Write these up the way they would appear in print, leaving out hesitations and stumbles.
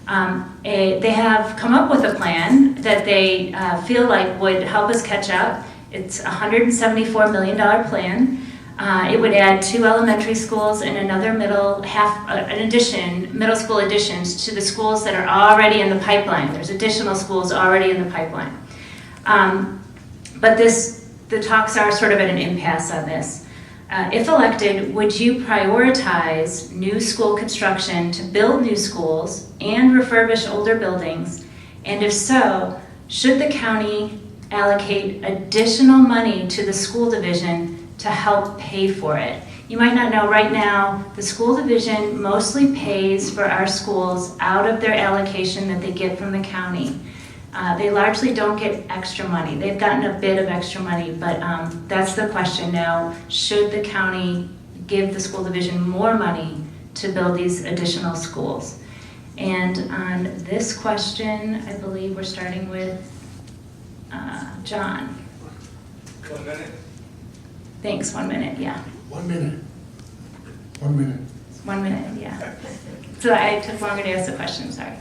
They have come up with a plan that they feel like would help us catch up. It's a $174 million plan. It would add 2 elementary schools and another middle school additions to the schools that are already in the pipeline. There's additional schools already in the pipeline. But the talks are sort of at an impasse on this. If elected, would you prioritize new school construction to build new schools and refurbish older buildings? And if so, should the county allocate additional money to the school division to help pay for it? You might not know, right now, the school division mostly pays for our schools out of their allocation that they get from the county. They largely don't get extra money. They've gotten a bit of extra money, but that's the question now. Should the county give the school division more money to build these additional schools? And on this question, I believe we're starting with John. 1 minute. Thanks, 1 minute, yeah. 1 minute. 1 minute. 1 minute, yeah. So I took longer to ask the question, sorry.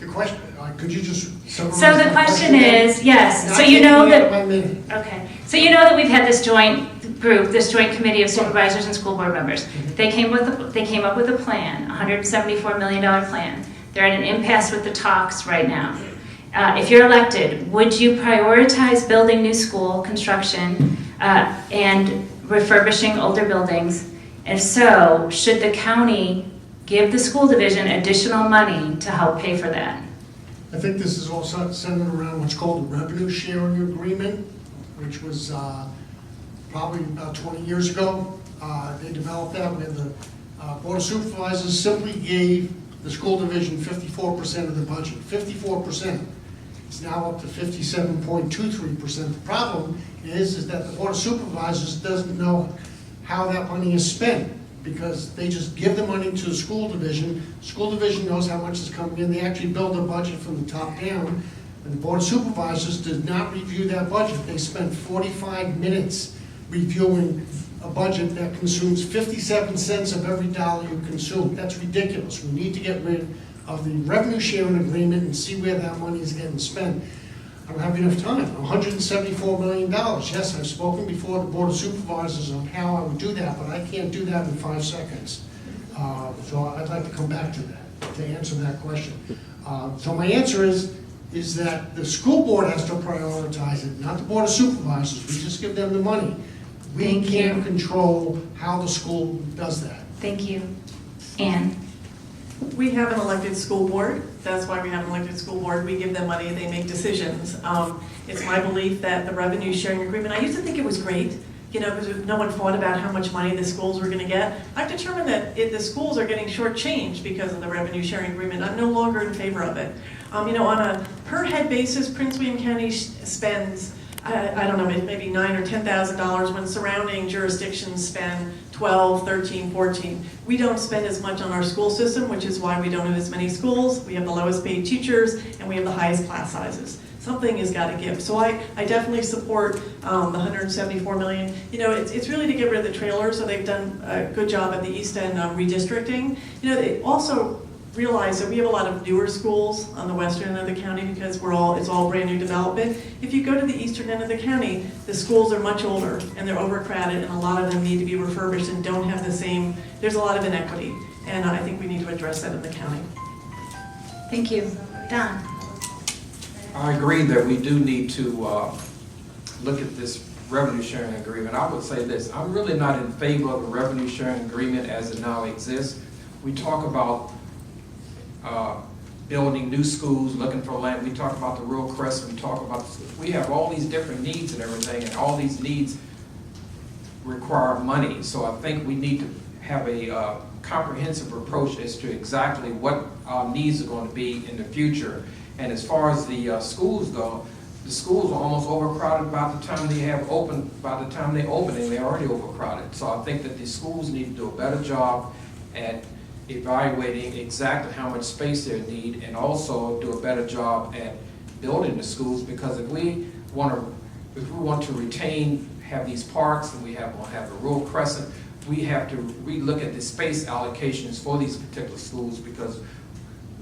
The question, could you just summarize? So the question is, yes, so you know that, okay. So you know that we've had this joint group, this joint committee of supervisors and school board members. They came up with a plan, a $174 million plan. They're at an impasse with the talks right now. If you're elected, would you prioritize building new school construction and refurbishing older buildings? If so, should the county give the school division additional money to help pay for that? I think this is all centered around what's called the revenue sharing agreement, which was probably about 20 years ago. They developed that where the Board of Supervisors simply gave the school division 54% of the budget. 54%. It's now up to 57.23%. The problem is that the Board of Supervisors doesn't know how that money is spent, because they just give the money to the school division. School division knows how much is coming in. They actually build a budget from the top down, and the Board of Supervisors did not review that budget. They spent 45 minutes reviewing a budget that consumes 57 cents of every dollar you consume. That's ridiculous. We need to get rid of the revenue sharing agreement and see where that money is getting spent. I don't have enough time. $174 million. Yes, I've spoken before the Board of Supervisors on how I would do that, but I can't do that in 5 seconds. So I'd like to come back to that, to answer that question. So my answer is that the school board has to prioritize it, not the Board of Supervisors. We just give them the money. We can't control how the school does that. Thank you. Ann? We have an elected school board. That's why we have an elected school board. We give them money and they make decisions. It's my belief that the revenue sharing agreement, I used to think it was great, because no one thought about how much money the schools were going to get. I've determined that if the schools are getting shortchanged because of the revenue sharing agreement, I'm no longer in favor of it. On a per head basis, Prince William County spends, I don't know, maybe $9,000 or $10,000 when surrounding jurisdictions spend 12, 13, 14. We don't spend as much on our school system, which is why we don't have as many schools. We have the lowest paid teachers and we have the highest class sizes. Something has got to give. So I definitely support the $174 million. It's really to get rid of the trailers, so they've done a good job at the East End redistricting. They also realize that we have a lot of newer schools on the western end of the county because it's all brand new development. If you go to the eastern end of the county, the schools are much older and they're overcrowded, and a lot of them need to be refurbished and don't have the same, there's a lot of inequity, and I think we need to address that in the county. Thank you. Don? I agree that we do need to look at this revenue sharing agreement. I would say this, I'm really not in favor of the revenue sharing agreement as it now exists. We talk about building new schools, looking for land. We talk about the rural crest. We have all these different needs and everything, and all these needs require money. So I think we need to have a comprehensive approach as to exactly what our needs are going to be in the future. And as far as the schools go, the schools are almost overcrowded by the time they open, and they're already overcrowded. So I think that the schools need to do a better job at evaluating exactly how much space they need, and also do a better job at building the schools, because if we want to have these parks, and we'll have the rural crescent, we have to relook at the space allocations for these particular schools, because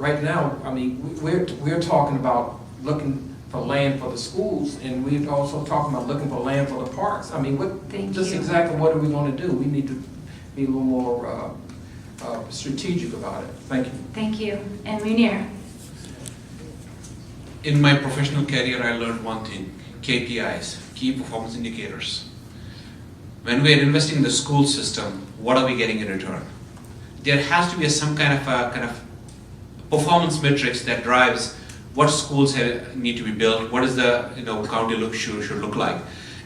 right now, I mean, we're talking about looking for land for the schools, and we're also talking about looking for land for the parks. I mean, just exactly what are we going to do? We need to be a little more strategic about it. Thank you. Thank you. And Munir? In my professional career, I learned one thing: KPIs, key performance indicators. When we are investing in the school system, what are we getting in return? There has to be some kind of performance metrics that drives what schools need to be built, what is the county should look like.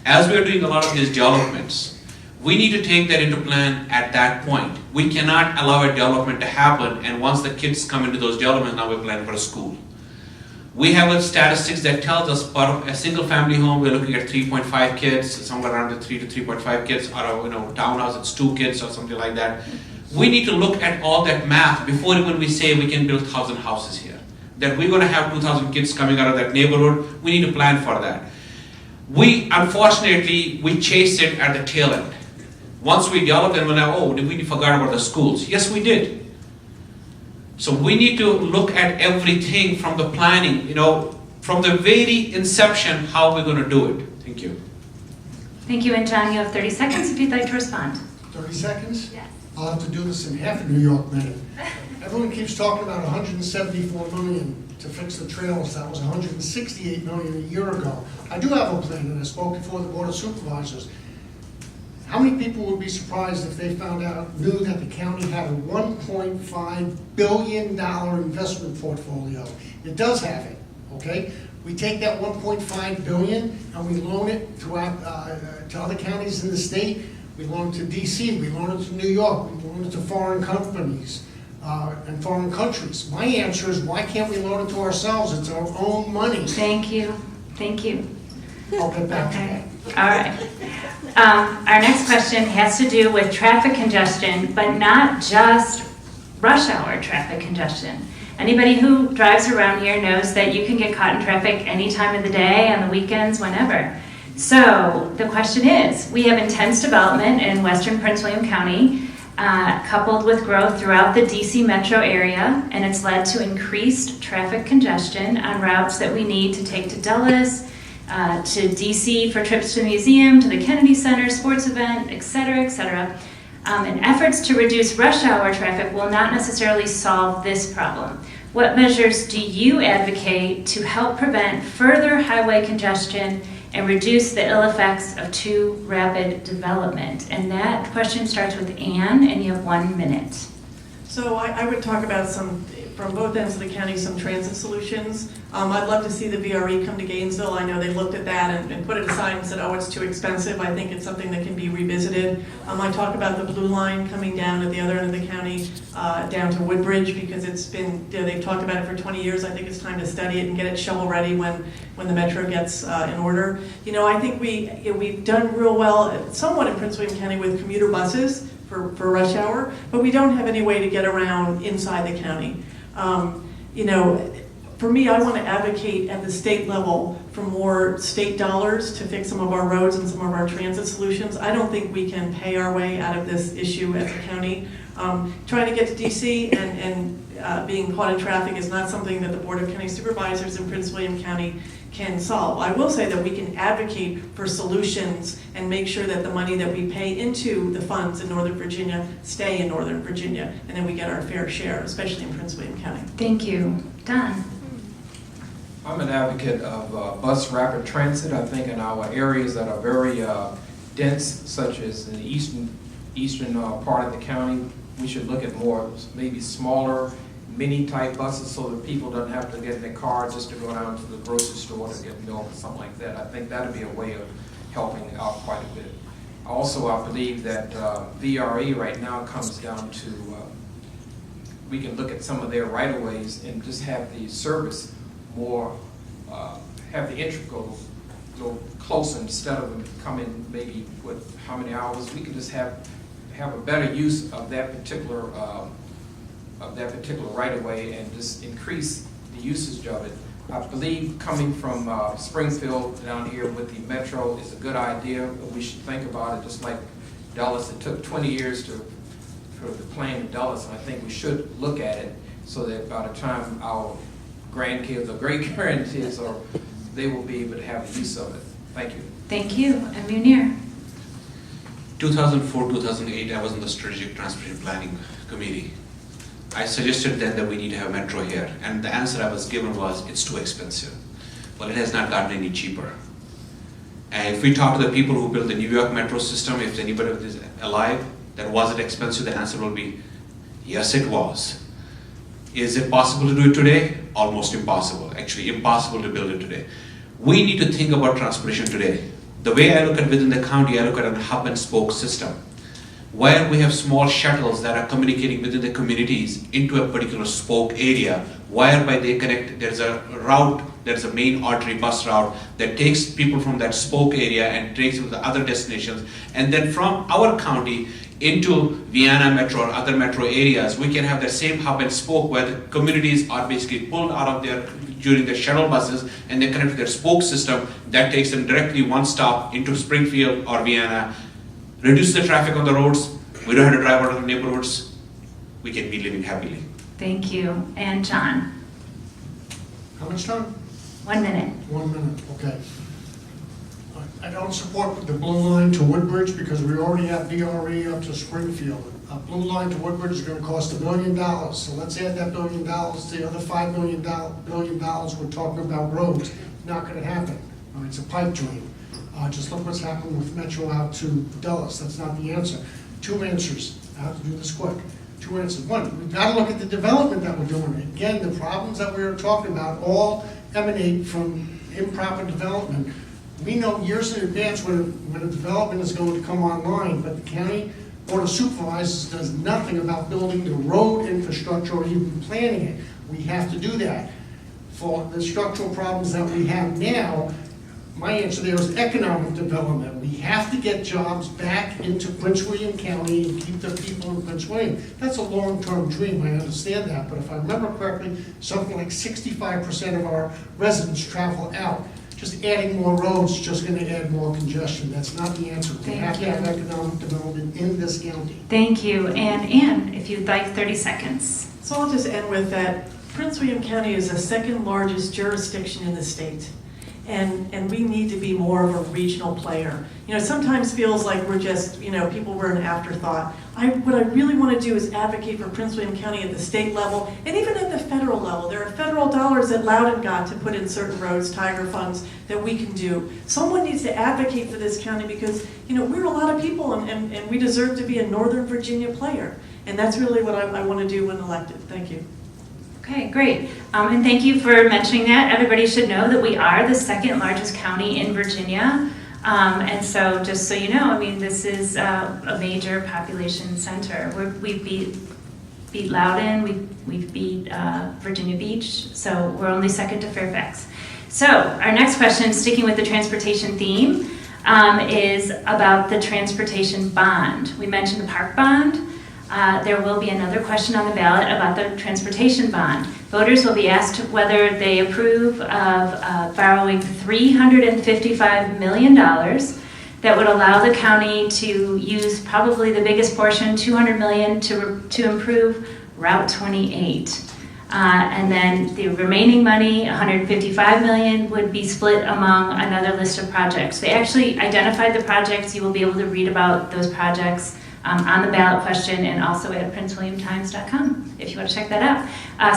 As we are doing a lot of these developments, we need to take that into plan at that point. We cannot allow a development to happen, and once the kids come into those developments, now we're planning for a school. We have a statistics that tells us for a single family home, we're looking at 3.5 kids, somewhere around the 3 to 3.5 kids, or a townhouse, it's 2 kids or something like that. We need to look at all that math before even we say we can build 1,000 houses here. That we're going to have 2,000 kids coming out of that neighborhood, we need to plan for that. Unfortunately, we chased it at the tail end. Once we developed and we're like, oh, did we forget about the schools? Yes, we did. So we need to look at everything from the planning, from the very inception, how we're going to do it. Thank you. Thank you. And John, you have 30 seconds if you'd like to respond. 30 seconds? Yes. I'll have to do this in half a New York minute. Everyone keeps talking about 174 million to fix the trails. That was 168 million a year ago. I do have a plan, and I spoke before the Board of Supervisors. How many people would be surprised if they knew that the county had a $1.5 billion investment portfolio? It does have it, okay? We take that 1.5 billion and we loan it throughout to other counties in the state. We loan it to DC, we loan it to New York, we loan it to foreign companies and foreign countries. My answer is, why can't we loan it to ourselves? It's our own money. Thank you. Thank you. I'll get back to Okay. that. All right. Our next question has to do with traffic congestion, but not just rush hour traffic congestion. Anybody who drives around here knows that you can get caught in traffic any time of the day, on the weekends, whenever. So the question is, we have intense development in western Prince William County, coupled with growth throughout the DC metro area, and it's led to increased traffic congestion on routes that we need to take to Dulles, to DC for trips to the museum, to the Kennedy Center, sports event, et cetera, et cetera. And efforts to reduce rush hour traffic will not necessarily solve this problem. What measures do you advocate to help prevent further highway congestion and reduce the ill effects of too rapid development? And that question starts with Anne, and you have 1 minute. So I would talk about from both ends of the county, some transit solutions. I'd love to see the VRE come to Gainesville. I know they looked at that and put it aside and said, oh, it's too expensive. I think it's something that can be revisited. I talk about the blue line coming down at the other end of the county, down to Woodbridge, because it's been, they've talked about it for 20 years. I think it's time to study it and get it shovel ready when the metro gets in order. I think we've done real well, somewhat in Prince William County, with commuter buses for rush hour, but we don't have any way to get around inside the county. For me, I want to advocate at the state level for more state dollars to fix some of our roads and some of our transit solutions. I don't think we can pay our way out of this issue as a county. Trying to get to DC and being caught in traffic is not something that the Board of County Supervisors in Prince William County can solve. I will say that we can advocate for solutions and make sure that the money that we pay into the funds in Northern Virginia stay in Northern Virginia, and then we get our fair share, especially in Prince William County. Thank you. Don? I'm an advocate of bus rapid transit. I think in our areas that are very dense, such as in the eastern part of the county, we should look at more, maybe smaller, mini-type buses so that people don't have to get in their car just to go down to the grocery store to get milk or something like that. I think that would be a way of helping out quite a bit. Also, I believe that VRE right now comes down to, we can look at some of their right-of-ways and just have the service more, have the entry go closer instead of them coming maybe with how many hours. We can just have a better use of that particular right-of-way and just increase the usage of it. I believe coming from Springfield down here with the metro is a good idea. We should think about it just like Dulles. It took 20 years for the plan in Dulles, and I think we should look at it so that by the time our grandkids or great-grandkids, or they will be able to have the use of it. Thank you. Thank you. And Munir? 2004, 2008, I was on the Strategic Transportation Planning Committee. I suggested then that we need to have metro here, and the answer I was given was, it's too expensive. Well, it has not gotten any cheaper. And if we talk to the people who built the New York metro system, if anybody is alive, that was it expensive, the answer will be, yes, it was. Is it possible to do it today? Almost impossible. Actually, impossible to build it today. We need to think about transportation today. The way I look at within the county, I look at a hub and spoke system, where we have small shuttles that are communicating within the communities into a particular spoke area, whereby they connect. There's a route, there's a main artery bus route that takes people from that spoke area and takes them to the other destinations. And then from our county into Vienna metro or other metro areas, we can have the same hub and spoke where the communities are basically pulled out of their during the shuttle buses, and they connect to their spoke system that takes them directly one stop into Springfield or Vienna, reduce the traffic on the roads, we don't have to drive out of the neighborhoods, we can be living happily. Thank you. And John? How much time? 1 minute. 1 minute, okay. I don't support the blue line to Woodbridge because we already have BRE up to Springfield. A blue line to Woodbridge is going to cost $1 billion, so let's add that $1 billion to the other $5 billion we're talking about roads. Not going to happen. It's a pipe dream. Just look what's happened with Metro out to Dulles. That's not the answer. 2 answers. I have to do this quick. 2 answers. 1, we've got to look at the development that we're doing. Again, the problems that we were talking about all emanate from improper development. We know years in advance when a development is going to come online, but the county Board of Supervisors does nothing about building the road infrastructure or even planning it. We have to do that. For the structural problems that we have now, my answer there is economic development. We have to get jobs back into Prince William County and keep the people in Prince William. That's a long-term dream, I understand that, but if I remember correctly, something like 65% of our residents travel out. Just adding more roads is just going to add more congestion. That's not the answer. We have to have economic development in this county. Thank you. And Ann, if you'd like 30 seconds. So I'll just end with that. Prince William County is the second largest jurisdiction in the state. And we need to be more of a regional player. You know, it sometimes feels like we're just, people were an afterthought. What I really want to do is advocate for Prince William County at the state level and even at the federal level. There are federal dollars that Loudoun got to put in certain roads, Tiger funds, that we can do. Someone needs to advocate for this county because, we're a lot of people and we deserve to be a Northern Virginia player. And that's really what I want to do when elected. Thank you. Okay, great. And thank you for mentioning that. Everybody should know that we are the second largest county in Virginia. And so just so you know, this is a major population center. We beat Loudoun, we beat Virginia Beach, so we're only second to Fairfax. So our next question, sticking with the transportation theme, is about the transportation bond. We mentioned the park bond. There will be another question on the ballot about the transportation bond. Voters will be asked whether they approve of borrowing $355 million that would allow the county to use probably the biggest portion, $200 million, to improve Route 28. And then the remaining money, $155 million, would be split among another list of projects. They actually identified the projects. You will be able to read about those projects on the ballot question and also at princewilliamtimes.com if you want to check that out.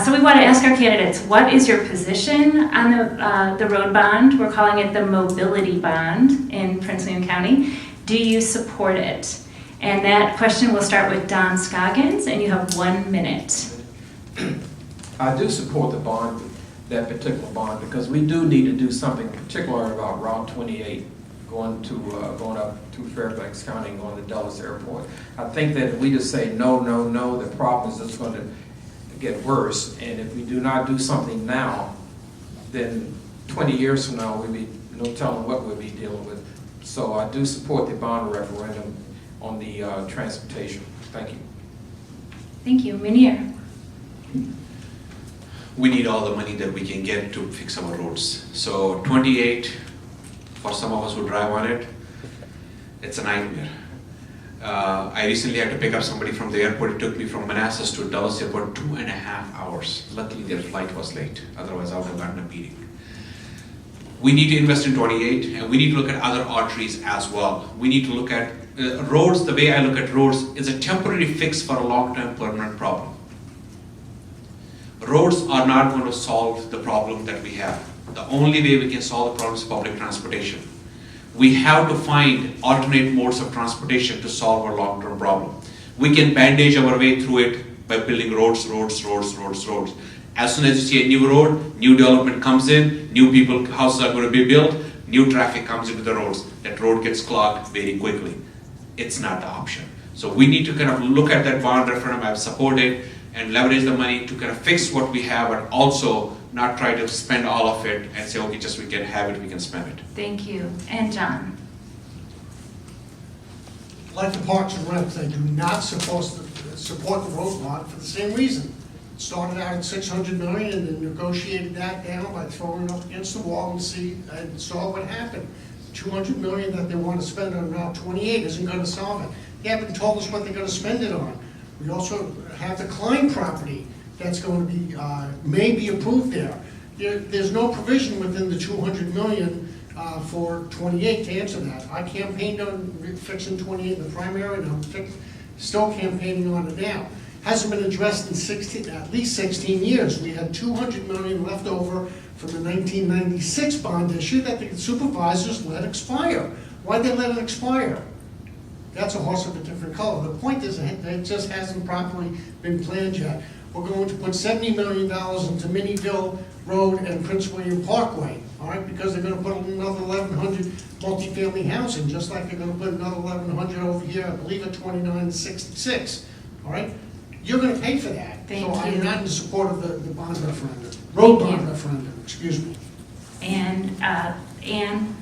So we want to ask our candidates, what is your position on the road bond? We're calling it the mobility bond in Prince William County. Do you support it? And that question will start with Don Scoggins, and you have 1 minute. I do support the bond, that particular bond, because we do need to do something particular about Route 28. Going up to Fairfax County and going to Dulles Airport. I think that if we just say no, no, no, the problem is just going to get worse. And if we do not do something now, then 20 years from now, we'll be no telling what we'll be dealing with. So I do support the bond referendum on the transportation. Thank you. Thank you. Munir. We need all the money that we can get to fix our roads. So 28, for some of us who drive on it, it's a nightmare. I recently had to pick up somebody from the airport. It took me from Manassas to Dulles about 2.5 hours. Luckily their flight was late, otherwise I would have gotten a beating. We need to invest in 28, and we need to look at other arteries as well. We need to look at roads. The way I look at roads is a temporary fix for a long-term permanent problem. Roads are not going to solve the problem that we have. The only way we can solve the problem is public transportation. We have to find alternate modes of transportation to solve our long-term problem. We can bandage our way through it by building roads. As soon as you see a new road, new development comes in, new houses are going to be built, new traffic comes into the roads. That road gets clogged very quickly. It's not the option. So we need to kind of look at that bond referendum I've supported and leverage the money to kind of fix what we have, and also not try to spend all of it and say, okay, just we can have it, we can spend it. Thank you. And John? Like the Parks and Rec, they do not supposed to support the road bond for the same reason. Started out at 600 million and then negotiated that down by throwing it up against the wall and saw what happened. 200 million that they want to spend on Route 28 isn't going to solve it. They haven't told us what they're going to spend it on. We also have the Klein property that's going to be, may be approved there. There's no provision within the 200 million for 28 to answer that. I campaigned on fixing 28 in the primary, and I'm still campaigning on it now. Hasn't been addressed in at least 16 years. We had 200 million left over from the 1996 bond issue that the supervisors let expire. Why'd they let it expire? That's a horse of a different color. The point is that it just hasn't properly been planned yet. We're going to put $70 million into Minnieville Road and Prince William Parkway, all right, because they're going to put another 1,100 multifamily housing, just like they're going to put another 1,100 over here, I believe at 2966, all right? You're going to pay for that. Thank so you. I'm not in support of the bond referendum, road Thank bond you. referendum, excuse me. And Anne?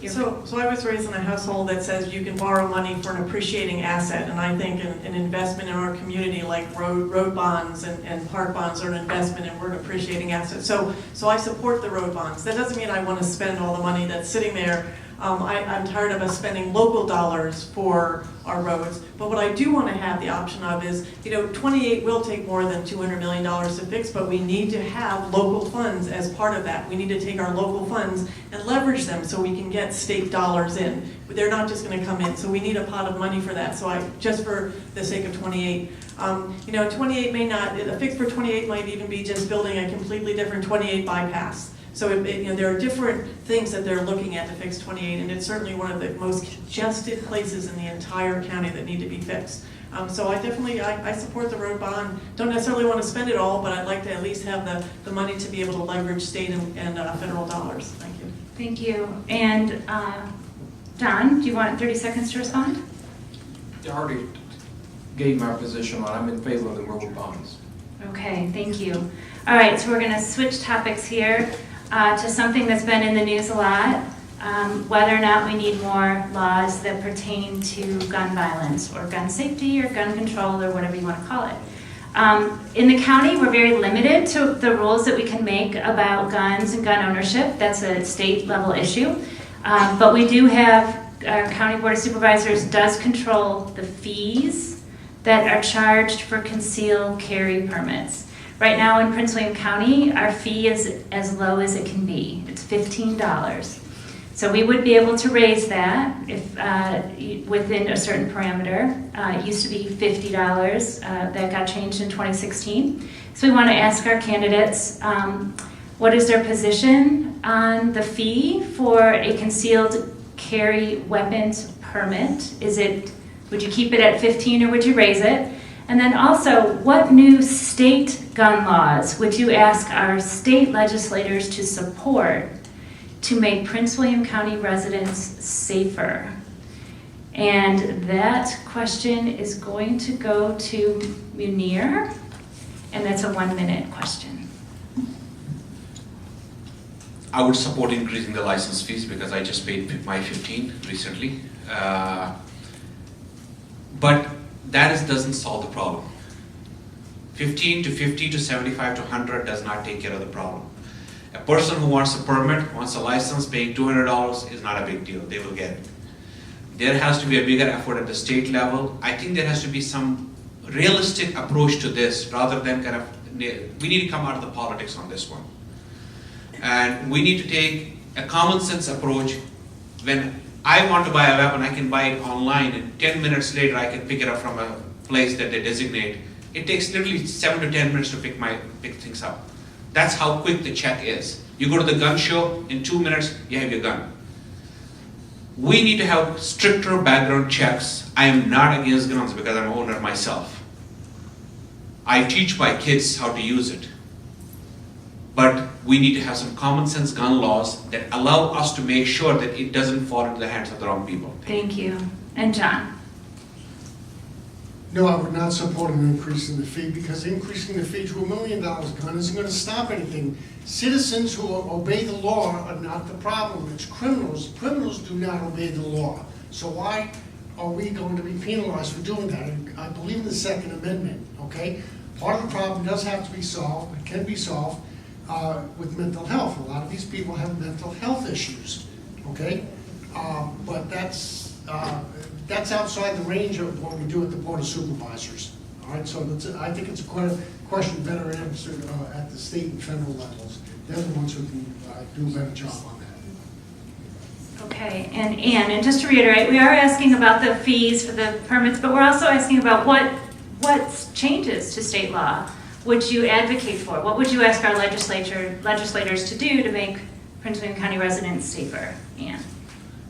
So I was raised in a household that says you can borrow money for an appreciating asset, and I think an investment in our community like road bonds and park bonds are an investment, and we're an appreciating asset. So I support the road bonds. That doesn't mean I want to spend all the money that's sitting there. I'm tired of us spending local dollars for our roads, but what I do want to have the option of is, 28 will take more than $200 million to fix, but we need to have local funds as part of that. We need to take our local funds and leverage them so we can get state dollars in. They're not just going to come in, so we need a pot of money for that. So just for the sake of 28, 28 may not, a fix for 28 might even be just building a completely different 28 bypass. So there are different things that they're looking at to fix 28, and it's certainly one of the most congested places in the entire county that need to be fixed. So I support the road bond. Don't necessarily want to spend it all, but I'd like to at least have the money to be able to leverage state and federal dollars. Thank you. Thank you. And Don, do you want 30 seconds to respond? I already gave my position on, I'm in favor of the road bonds. Okay, thank you. All right, so we're going to switch topics here to something that's been in the news a lot, whether or not we need more laws that pertain to gun violence or gun safety or gun control or whatever you want to call it. In the county, we're very limited to the rules that we can make about guns and gun ownership. That's a state level issue. But we do have, our County Board of Supervisors does control the fees that are charged for concealed carry permits. Right now in Prince William County, our fee is as low as it can be. It's $15. So we would be able to raise that if within a certain parameter. It used to be $50. That got changed in 2016. So we want to ask our candidates, what is their position on the fee for a concealed carry weapons permit? Would you keep it at 15 or would you raise it? And then also, what new state gun laws would you ask our state legislators to support to make Prince William County residents safer? And that question is going to go to Munir, and that's a 1-minute question. I would support increasing the license fees because I just paid my 15 recently. But that doesn't solve the problem. 15 to 50 to 75 to 100 does not take care of the problem. A person who wants a permit, wants a license, paying $200 is not a big deal. They will get it. There has to be a bigger effort at the state level. I think there has to be some realistic approach to this rather than kind of, we need to come out of the politics on this one. And we need to take a common sense approach. When I want to buy a weapon, I can buy it online, and 10 minutes later I can pick it up from a place that they designate. It takes literally 7 to 10 minutes to pick things up. That's how quick the check is. You go to the gun show, in 2 minutes you have your gun. We need to have stricter background checks. I am not against guns because I'm an owner myself. I teach my kids how to use it. But we need to have some common sense gun laws that allow us to make sure that it doesn't fall into the hands of the wrong people. Thank you. And John? No, I would not support an increase in the fee, because increasing the fee to $1 million gun isn't going to stop anything. Citizens who obey the law are not the problem. It's criminals. Criminals do not obey the law. So why are we going to be penalized for doing that? I believe in the Second Amendment, okay? Part of the problem does have to be solved, it can be solved with mental health. A lot of these people have mental health issues, okay? But that's outside the range of what we do at the Board of Supervisors. All right, so I think it's a question better answered at the state and federal levels. They're the ones who can do a better job on that. Okay, and Ann, and just to reiterate, we are asking about the fees for the permits, but we're also asking about what changes to state law would you advocate for? What would you ask our legislators to do to make Prince William County residents safer? Ann?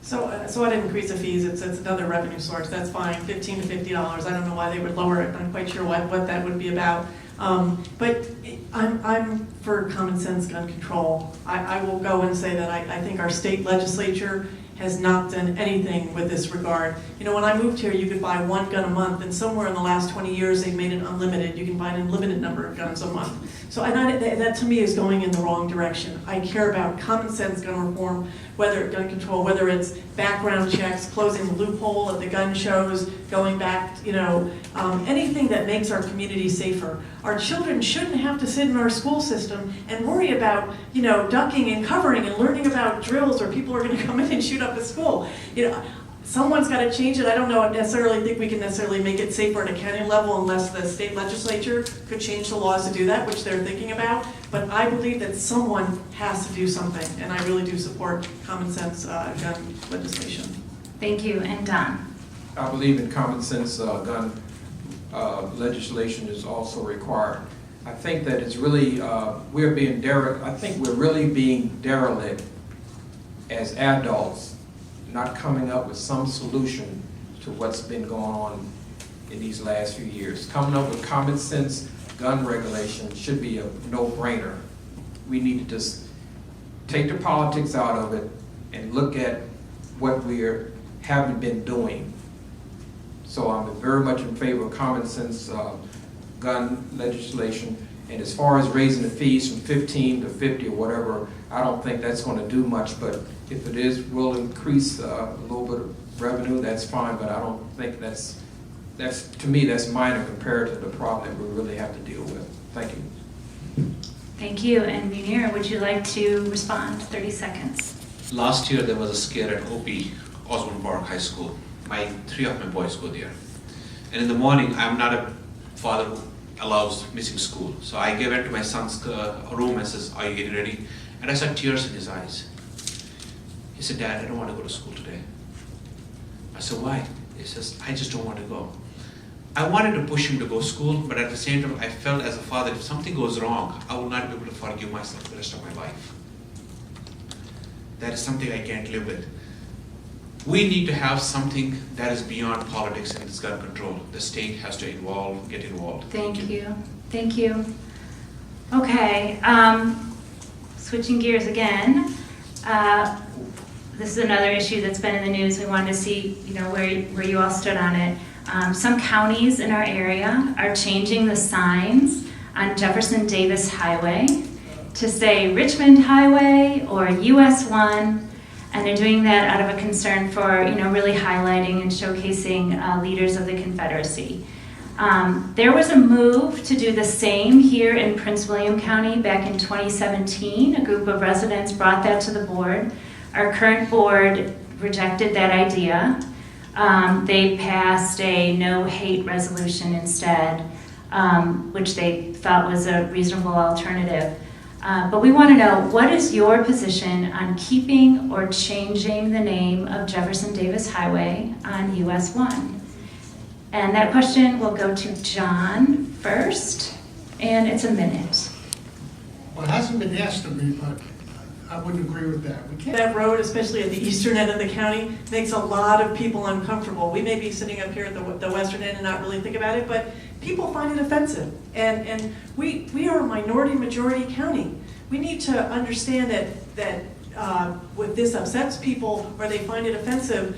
So I'd increase the fees. It's another revenue source. That's fine, $15 to $50. I don't know why they would lower it. I'm quite sure what that would be about. But I'm for common sense gun control. I will go and say that I think our state legislature has not done anything with this regard. You know, when I moved here, you could buy one gun a month, and somewhere in the last 20 years, they've made it unlimited. You can buy an unlimited number of guns a month. So that to me is going in the wrong direction. I care about common sense gun reform, gun control, whether it's background checks, closing the loophole at the gun shows, going back, anything that makes our community safer. Our children shouldn't have to sit in our school system and worry about, ducking and covering and learning about drills, or people are going to come in and shoot up a school. Someone's got to change it. I don't necessarily think we can necessarily make it safer at a county level unless the state legislature could change the laws to do that, which they're thinking about. But I believe that someone has to do something, and I really do support common sense gun legislation. Thank you. And Don? I believe in common sense gun legislation is also required. I think that it's really, we're really being derelict as adults, not coming up with some solution to what's been going on in these last few years. Coming up with common sense gun regulation should be a no-brainer. We need to just take the politics out of it and look at what we haven't been doing. So I'm very much in favor of common sense gun legislation. And as far as raising the fees from 15 to 50 or whatever, I don't think that's going to do much, but if it will increase a little bit of revenue, that's fine, but I don't think that's to me, that's minor compared to the problem that we really have to deal with. Thank you. Thank you. And Munir, would you like to respond? 30 seconds. Last year there was a scare at OP, Osborne Park High School. 3 of my boys go there. And in the morning, I'm not a father who allows missing school. So I went to my son's room and says, "Are you getting ready?" And I saw tears in his eyes. He said, "Dad, I don't want to go to school today." I said, "Why?" He says, "I just don't want to go." I wanted to push him to go to school, but at the same time, I felt as a father, if something goes wrong, I will not be able to forgive myself the rest of my life. That is something I can't live with. We need to have something that is beyond politics and it's gun control. The state has to get involved. Thank you. Thank you. Okay, switching gears again. This is another issue that's been in the news. We wanted to see, where you all stood on it. Some counties in our area are changing the signs on Jefferson Davis Highway to say Richmond Highway or US 1. And they're doing that out of a concern for, really highlighting and showcasing leaders of the Confederacy. There was a move to do the same here in Prince William County back in 2017. A group of residents brought that to the board. Our current board rejected that idea. They passed a no-hate resolution instead, which they thought was a reasonable alternative. But we want to know, what is your position on keeping or changing the name of Jefferson Davis Highway on US 1? And that question will go to John first, and it's a minute. Well, it hasn't been asked of me, but I wouldn't agree with that. We can't. That road, especially at the eastern end of the county, makes a lot of people uncomfortable. We may be sitting up here at the western end and not really think about it, but people find it offensive. And we are a minority-majority county. We need to understand that when this upsets people or they find it offensive,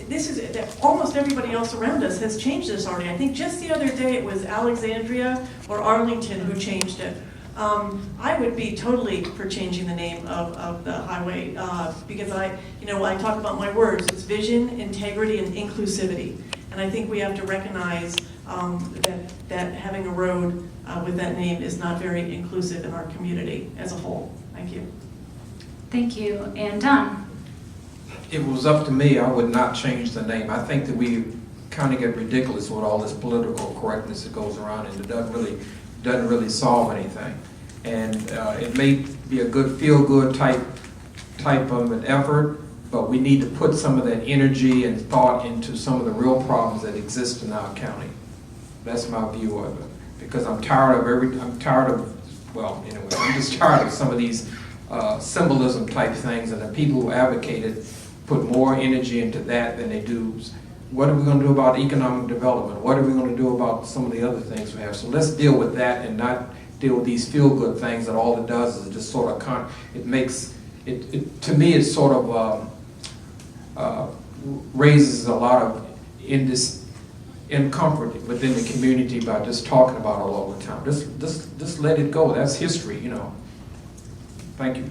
this is that almost everybody else around us has changed this already. I think just the other day it was Alexandria or Arlington who changed it. I would be totally for changing the name of the highway because I talk about my words. It's vision, integrity, and inclusivity. And I think we have to recognize that having a road with that name is not very inclusive in our community as a whole. Thank you. Thank you. And Don? If it was up to me, I would not change the name. I think that we kind of get ridiculous with all this political correctness that goes around, and it doesn't really solve anything. And it may be a good feel-good type of an effort, but we need to put some of that energy and thought into some of the real problems that exist in our county. That's my view of it. Because I'm just tired of some of these symbolism type things, and the people who advocate it put more energy into that than they do. What are we going to do about economic development? What are we going to do about some of the other things we have? So let's deal with that and not deal with these feel-good things that all it does is it just sort of to me it sort of raises a lot of discomfort within the community by just talking about it all the time. Just let it go. That's history, Thank you.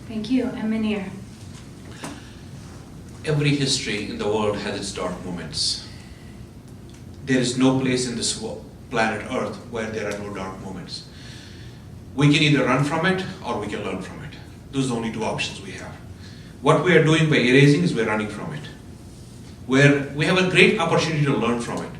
Thank you. And Munir? Every history in the world has its dark moments. There is no place in this planet Earth where there are no dark moments. We can either run from it or we can learn from it. Those are the only two options we have. What we are doing by erasing is we're running from it. Where we have a great opportunity to learn from it.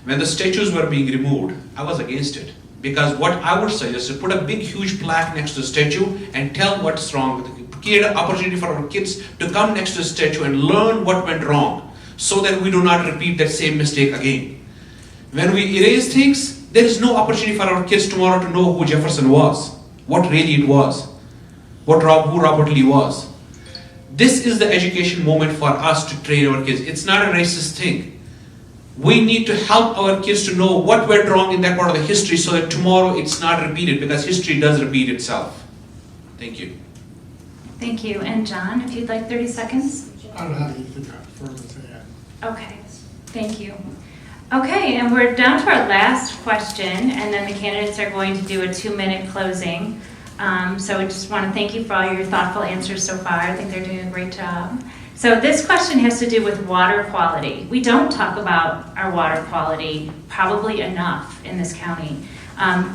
When the statues were being removed, I was against it. Because what I would suggest is put a big huge plaque next to the statue and tell what's wrong with it. Create an opportunity for our kids to come next to the statue and learn what went wrong so that we do not repeat that same mistake again. When we erase things, there is no opportunity for our kids tomorrow to know who Jefferson was, what really it was, who Robert Lee was. This is the education moment for us to train our kids. It's not a racist thing. We need to help our kids to know what went wrong in that part of the history so that tomorrow it's not repeated, because history does repeat itself. Thank you. Thank you. And John, if you'd like 30 seconds? I don't have anything further to add. Okay. Thank you. Okay, and we're down to our last question, and then the candidates are going to do a 2-minute closing. So we just want to thank you for all your thoughtful answers so far. I think they're doing a great job. So this question has to do with water quality. We don't talk about our water quality probably enough in this county.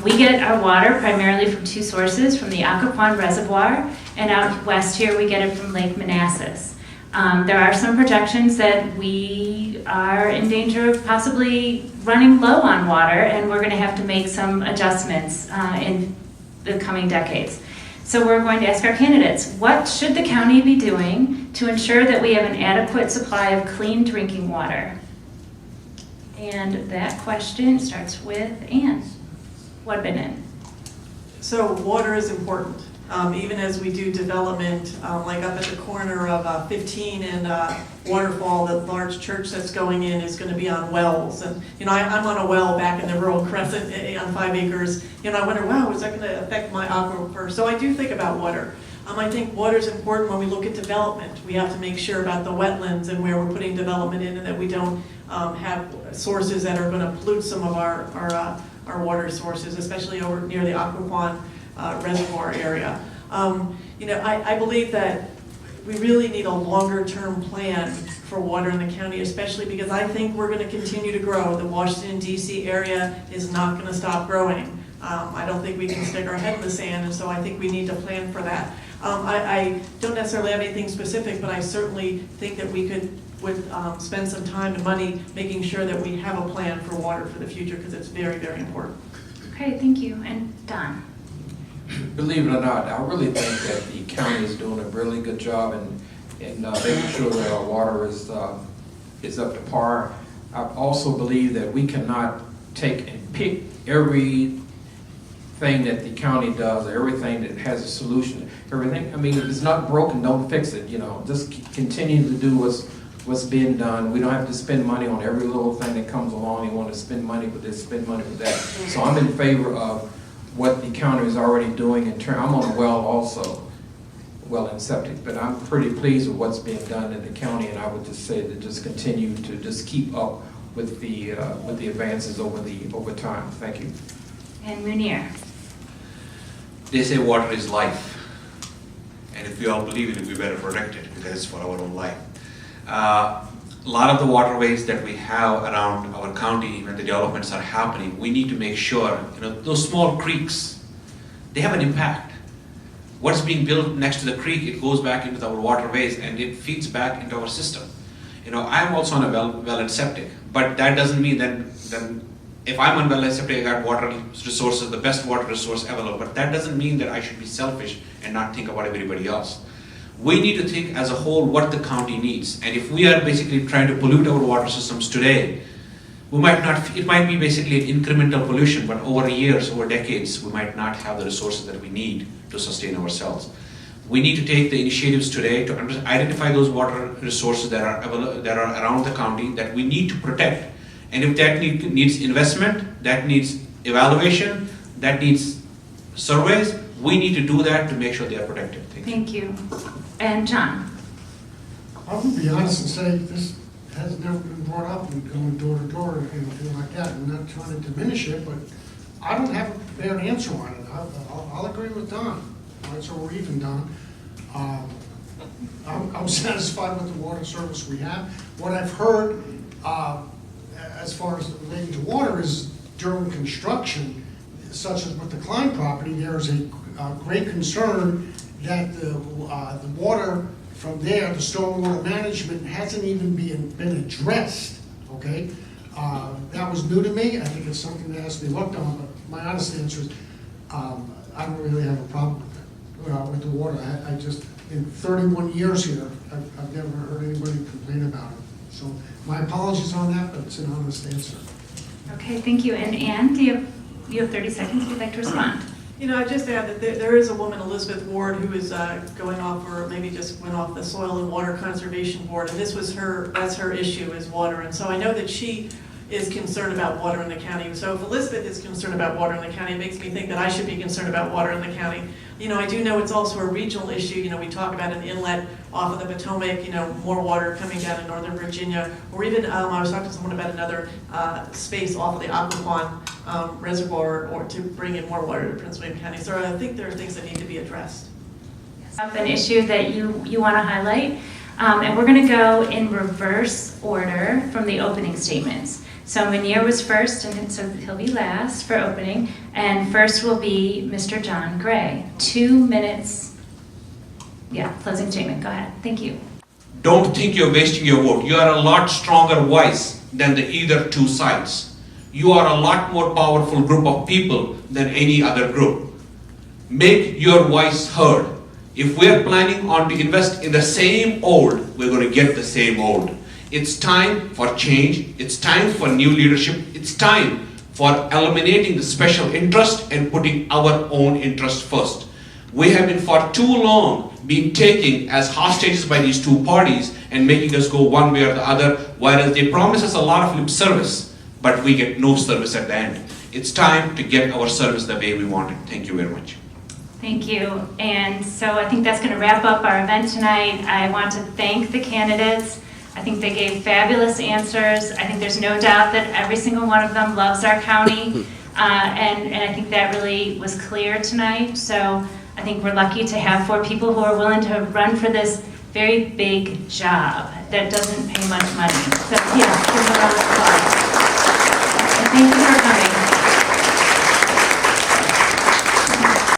We get our water primarily from 2 sources, from the Occoquan Reservoir, and out west here we get it from Lake Manassas. There are some projections that we are in danger of possibly running low on water, and we're going to have to make some adjustments in the coming decades. So we're going to ask our candidates, what should the county be doing to ensure that we have an adequate supply of clean drinking water? And that question starts with Ann Wadbinen. So water is important. Even as we do development, like up at the corner of 15 and Waterfall, the large church that's going in is going to be on wells. And, I'm on a well back in the rural Crescent on 5 acres. I wonder, wow, is that going to affect my aquifer? So I do think about water. I think water is important when we look at development. We have to make sure about the wetlands and where we're putting development in, and that we don't have sources that are going to pollute some of our water sources, especially over near the Occoquan reservoir area. I believe that we really need a longer-term plan for water in the county, especially because I think we're going to continue to grow. The Washington, D.C. area is not going to stop growing. I don't think we can stick our head in the sand, and so I think we need to plan for that. I don't necessarily have anything specific, but I certainly think that we would spend some time and money making sure that we have a plan for water for the future, because it's very, very important. Okay, thank you. And Don? Believe it or not, I really think that the county is doing a really good job in making sure that our water is up to par. I also believe that we cannot take and pick everything that the county does, everything that has a solution, everything. I mean, if it's not broken, don't fix it, you know. Just continue to do what's being done. We don't have to spend money on every little thing that comes along. You want to spend money for this, spend money for that. So I'm in favor of what the county is already doing in turn. I'm on a well also, well and septic, but I'm pretty pleased with what's being done in the county, and I would just say to just continue to just keep up with the advances over time. Thank you. And Munir? They say water is life, and if we all believe it, we better protect it because it's for our own life. A lot of the waterways that we have around our county, when the developments are happening, we need to make sure, those small creeks, they have an impact. What's being built next to the creek, it goes back into our waterways and it feeds back into our system. I'm also on a well and septic, but that doesn't mean that if I'm on well and septic, I got water resources, the best water resource available, but that doesn't mean that I should be selfish and not think about everybody else. We need to think as a whole what the county needs, and if we are basically trying to pollute our water systems today, it might be basically an incremental pollution, but over years, over decades, we might not have the resources that we need to sustain ourselves. We need to take the initiatives today to identify those water resources that are around the county that we need to protect. And if that needs investment, that needs evaluation, that needs surveys, we need to do that to make sure they are protected. Thank you. And John? I'm going to be honest and say this has never been brought up and going door to door and anything like that. I'm not trying to diminish it, but I don't have a prepared answer on it. I'll agree with Don. All right, so we're even, Don. I'm satisfied with the water service we have. What I've heard as far as relating to water is during construction, such as with the Klein property, there is a great concern that the water from there, the stormwater management, hasn't even been addressed, okay? That was new to me. I think it's something that has to be looked on, but my honest answer is I don't really have a problem with the water. I just, in 31 years here, I've never heard anybody complain about it. So my apologies on that, but it's an honest answer. Okay, thank you. And Ann, do you have 30 seconds if you'd like to respond? I just add that there is a woman, Elizabeth Ward, who is going off, or maybe just went off the Soil and Water Conservation Board, and that's her issue, is water. And so I know that she is concerned about water in the county. So if Elizabeth is concerned about water in the county, it makes me think that I should be concerned about water in the county. I do know it's also a regional issue. We talk about an inlet off of the Potomac, more water coming down in Northern Virginia, or even, I was talking to someone about another space off of the Occoquan reservoir, or to bring in more water to Prince William County. So I think there are things that need to be addressed. An issue that you want to highlight, and we're going to go in reverse order from the opening statements. So Munir was first, and so he'll be last for opening, and first will be Mr. John Gray. 2 minutes, closing statement. Go ahead. Thank you. Don't think you're wasting your vote. You are a lot stronger voice than the either two sides. You are a lot more powerful group of people than any other group. Make your voice heard. If we're planning on to invest in the same old, we're going to get the same old. It's time for change. It's time for new leadership. It's time for eliminating the special interest and putting our own interest first. We have been for too long been taken as hostages by these two parties and making us go one way or the other, whereas they promise us a lot of lip service, but we get no service at the end. It's time to get our service the way we want it. Thank you very much. Thank you. And so I think that's going to wrap up our event tonight. I want to thank the candidates. I think they gave fabulous answers. I think there's no doubt that every single one of them loves our county. And I think that really was clear tonight. So I think we're lucky to have 4 people who are willing to run for this very big job that doesn't pay much money. So yeah, give them a round of applause. And thank you for coming.